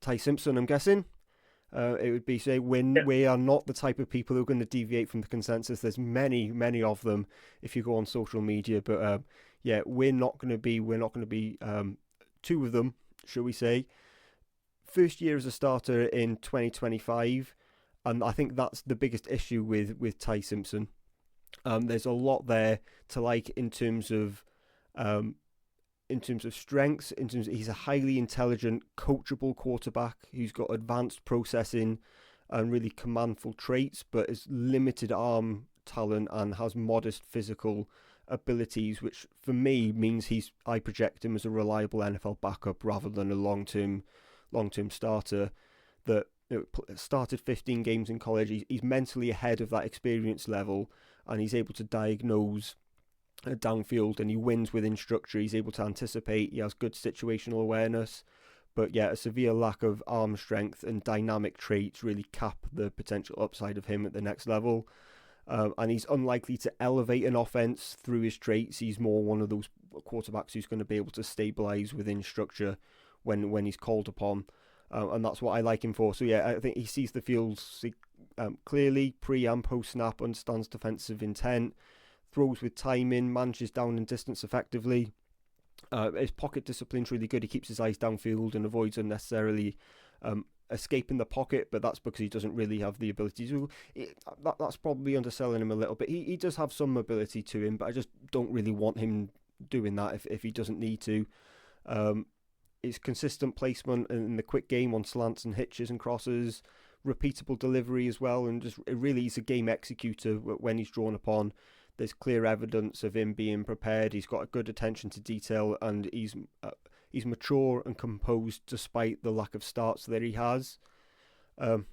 Ty Simpson, I'm guessing. It would be say Yeah. we are not the type of people who are going to deviate from the consensus. There's many of them if you go on social media, but yeah, we're not going to be two of them, shall we say? First year as a starter in 2025, and I think that's the biggest issue with Ty Simpson. There's a lot there to like um, in terms of strengths. In terms, he's a highly intelligent, coachable quarterback who's got advanced processing and really commandful traits, but is limited arm talent and has modest physical abilities, which for me means I project him as a reliable NFL backup rather than a long term starter. That started 15 games in college. He's mentally ahead of that experience level, and he's able to diagnose downfield, and he wins within structure. He's able to anticipate. He has good situational awareness. But yeah, a severe lack of arm strength and dynamic traits really cap the potential upside of him at the next level. And he's unlikely to elevate an offense through his traits. He's more one of those quarterbacks who's going to be able to stabilize within structure when he's called upon. And that's what I like him for. So yeah, I think he sees the field clearly, pre and post snap, understands defensive intent, throws with timing, manages down and distance effectively. His pocket discipline's really good. He keeps his eyes downfield and avoids unnecessarily escaping the pocket, but that's because he doesn't really have the ability to. That's probably underselling him a little bit. He does have some ability to him, but I just don't really want him doing that if he doesn't need to. Um, his consistent placement in the quick game on slants and hitches and crosses, repeatable delivery as well, and just really he's a game executor when he's drawn upon. There's clear evidence of him being prepared. He's got a good attention to detail, and he's mature and composed despite the lack of starts that he has. Um,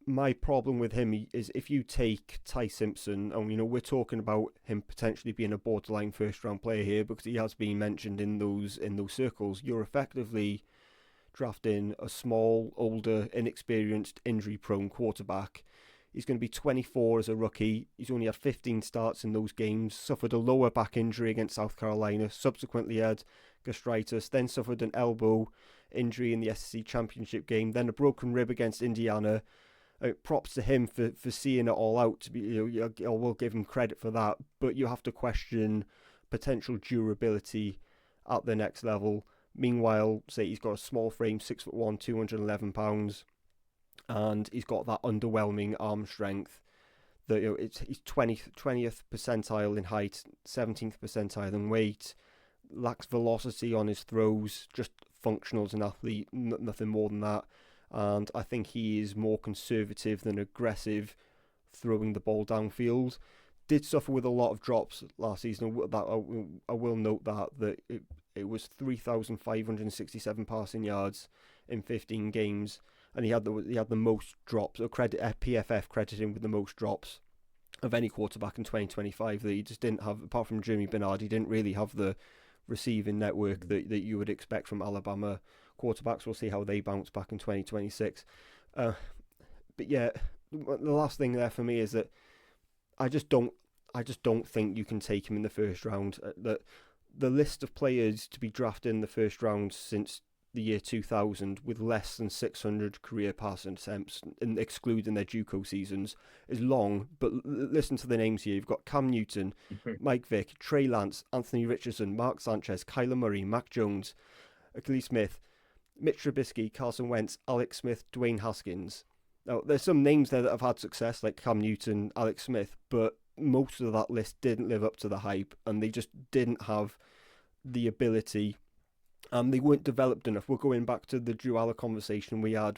my problem with him is if you take Ty Simpson, and we're talking about him potentially being a borderline first round player here because he has been mentioned in those circles. You're effectively drafting a small, older, inexperienced, injury prone quarterback. He's going to be 24 as a rookie. He's only had 15 starts in those games, suffered a lower back injury against South Carolina, subsequently had gastritis, then suffered an elbow injury in the SEC championship game, then a broken rib against Indiana. Props to him for seeing it all out. To be, I will give him credit for that, but you have to question potential durability at the next level. Meanwhile, say he's got a small frame, 6'1", 211 pounds, and he's got that underwhelming arm strength. That he's 20th percentile in height, 17th percentile in weight, lacks velocity on his throws, just functional as an athlete, nothing more than that. And I think he is more conservative than aggressive throwing the ball downfield. Did suffer with a lot of drops last season. That I will note that it was 3,567 passing yards in 15 games, and he had the most drops. PFF credited him with the most drops of any quarterback in 2025. That he just didn't have, apart from Jimmy Bernard, he didn't really have the receiving network that you would expect from Alabama quarterbacks. We'll see how they bounce back in 2026. But yeah, the last thing there for me is that I just don't think you can take him in the first round. The list of players to be drafted in the first round since the year 2000 with less than 600 career passing attempts, and excluding their JUCO seasons, is long. But listen to the names here. You've got Cam Newton, Mike Vick, Trey Lance, Anthony Richardson, Mark Sanchez, Kyler Murray, Mac Jones, Achilles Smith, Mitch Trubisky, Carson Wentz, Alex Smith, Dwayne Haskins. Now, there's some names there that have had success, like Cam Newton, Alex Smith, but most of that list didn't live up to the hype, and they just didn't have the ability. They weren't developed enough. We're going back to the Drew Aller conversation we had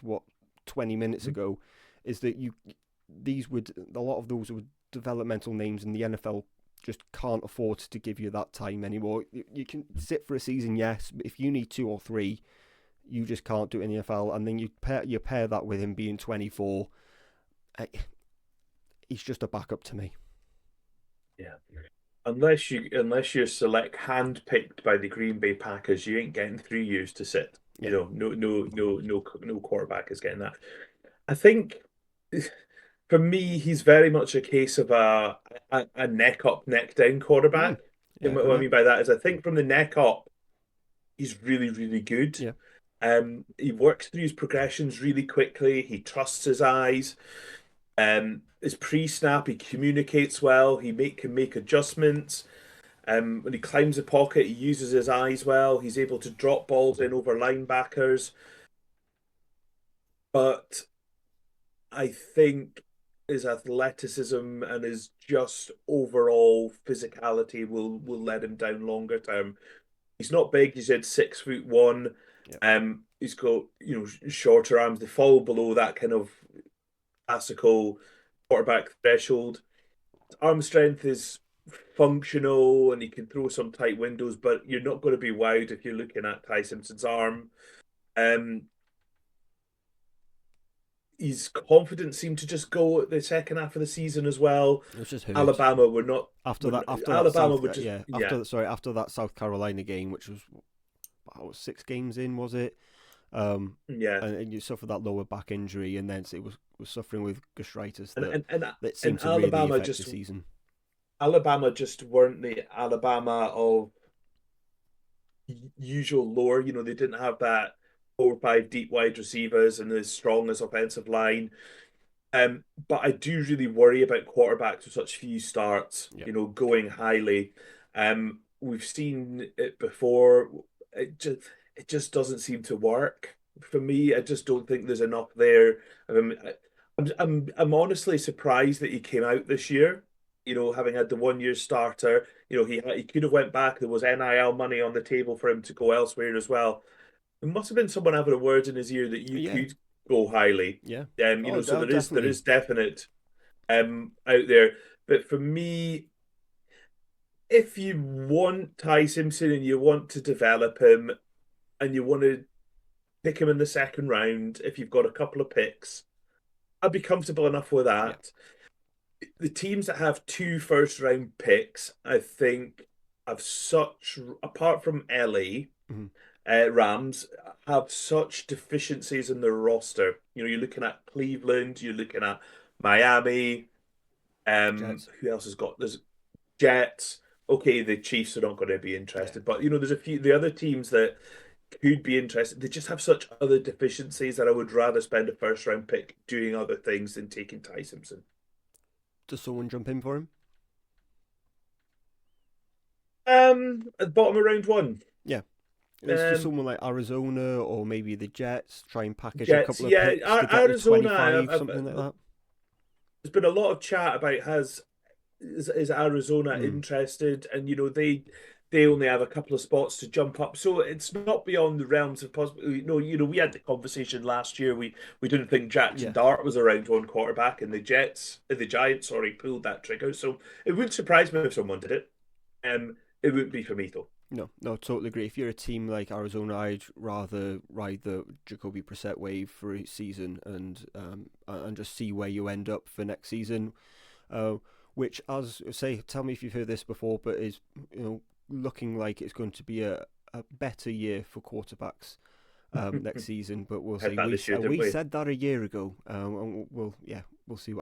20 minutes ago. Is that a lot of those were developmental names, and the NFL just can't afford to give you that time anymore. You can sit for a season, yes, but if you need 2 or 3, you just can't do it in the NFL. And then you pair that with him being 24. He's just a backup to me. Yeah. Unless you're select handpicked by the Green Bay Packers, you ain't getting 3 years to sit. Yeah. No quarterback is getting that. I think for me, he's very much a case of a neck up, neck down quarterback. Yeah. And what I mean by that is I think from the neck up, he's really, really good. Yeah. He works through his progressions really quickly. He trusts his eyes. His pre-snap, he communicates well. Can make adjustments. When he climbs the pocket, he uses his eyes well. He's able to drop balls in over linebackers. But I think his athleticism and his just overall physicality will let him down longer term. He's not big. He's at 6'1". Yeah, He's got shorter arms. They fall below that kind of classical quarterback threshold. His arm strength is functional, and he can throw some tight windows. But you're not going to be wowed if you're looking at Ty Simpson's arm. Um, his confidence seemed to just go at the second half of the season as well. it was just hurt Alabama were not. after that Alabama South would just yeah after that South Carolina game, which was about 6 games in, was it? yeah And you suffered that lower back injury, and then it was suffering with gastritis and that and and, seemed and to really affect the season. Alabama just weren't the Alabama of usual lore. They didn't have that 4 or 5 deep wide receivers and as strong as offensive line. But I do really worry about quarterbacks with such few starts, Yeah, going highly. We've seen it before. It just doesn't seem to work for me. I just don't think there's enough there. I'm honestly surprised that he came out this year. Having had the 1 year starter, he could have went back. There was NIL money on the table for him to go elsewhere as well. There must have been someone having a word in his ear that you yeah, could go highly. yeah. So there Definitely. is definite out there. But for me, if you want Ty Simpson and you want to develop him and you want to pick him in the second round, if you've got a couple of picks, I'd be comfortable enough with Yeah. that. The teams that have 2 first round picks, I think, have such, apart from LA, Mm-hmm. Rams have such deficiencies in their roster. You're looking at Cleveland, you're looking at Miami. Jets. Who else has got? There's Jets. Okay, the Chiefs are not going to be Yeah. interested, but there's a few the other teams that could be interested. They just have such other deficiencies that I would rather spend a first round pick doing other things than taking Ty Simpson. Does someone jump in for him? At the bottom of round one, Yeah. Does um, someone like Arizona or maybe the Jets try and package a Jets. couple of Yeah, picks to get you Arizona. 25, something like that? There's been a lot of chat about is Arizona Mm. interested, and they only have a couple of spots to jump up, so it's not beyond the realms of possible. We had the conversation last year. We didn't think Jackson Yeah. Dart was a round one quarterback, and the Giants, sorry, pulled that trigger. So it wouldn't surprise me if someone did it. It wouldn't be for me though. No, no, totally agree. If you're a team like Arizona, I'd rather ride the Jacoby Brissett wave for a season and just see where you end up for next season. Uh, which, as I say, tell me if you've heard this before, but is looking like it's going to be a better year for quarterbacks next season. But we'll Had see. that this year, didn't We we? said that a year ago. And we'll see what